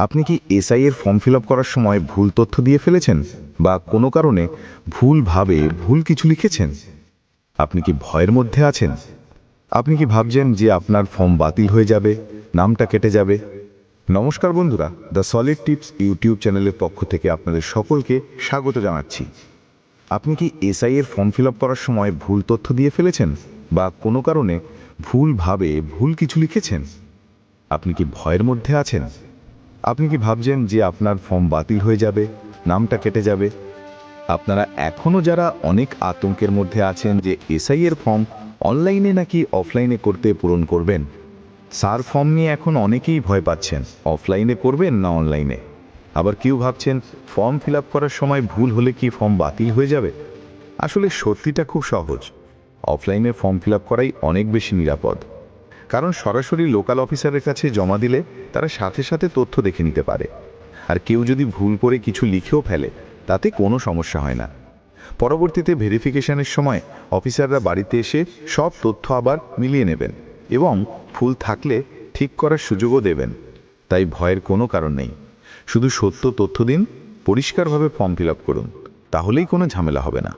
আপনি কি এসআই এর ফর্ম ফিল আপ করার সময় ভুল তথ্য দিয়ে ফেলেছেন বা কোনো কারণে ভুলভাবে ভুল কিছু লিখেছেন? আপনি কি ভয়ের মধ্যে আছেন? আপনি কি ভাবছেন যে আপনার ফর্ম বাতিল হয়ে যাবে, নামটা কেটে যাবে? নমস্কার বন্ধুরা, দ্য সলিড টিপস ইউটিউব চ্যানেলের পক্ষ থেকে আপনাদের সকলকে স্বাগত জানাচ্ছি। আপনি কি এসআই এর ফর্ম ফিল আপ করার সময় ভুল তথ্য দিয়ে ফেলেছেন বা কোনো কারণে ভুলভাবে ভুল কিছু লিখেছেন? আপনি কি ভয়ের মধ্যে আছেন? আপনি কি ভাবছেন যে আপনার ফর্ম বাতিল হয়ে যাবে, নামটা কেটে যাবে? আপনারা এখনও যারা অনেক আতঙ্কের মধ্যে আছেন যে এসআই এর ফর্ম অনলাইনে নাকি অফলাইনে করতে পূরণ করবেন, সার ফর্ম নিয়ে এখন অনেকেই ভয় পাচ্ছেন, অফলাইনে করবেন না অনলাইনে। আবার কেউ ভাবছেন ফর্ম ফিল আপ করার সময় ভুল হলে কি ফর্ম বাতিল হয়ে যাবে। আসলে সত্যিটা খুব সহজ, অফলাইনে ফর্ম ফিল আপ করাই অনেক বেশি নিরাপদ। কারণ সরাসরি লোকাল অফিসারের কাছে জমা দিলে তারা সাথে সাথে তথ্য দেখে নিতে পারে। আর কেউ যদি ভুল করে কিছু লিখেও ফেলে তাতে কোনো সমস্যা হয় না। পরবর্তীতে ভেরিফিকেশনের সময় অফিসাররা বাড়িতে এসে সব তথ্য আবার মিলিয়ে নেবেন এবং ভুল থাকলে ঠিক করার সুযোগও দেবেন। তাই ভয়ের কোনো কারণ নেই, শুধু সত্য তথ্য দিন, পরিষ্কারভাবে ফর্ম ফিল আপ করুন, তাহলেই কোনো ঝামেলা হবে না।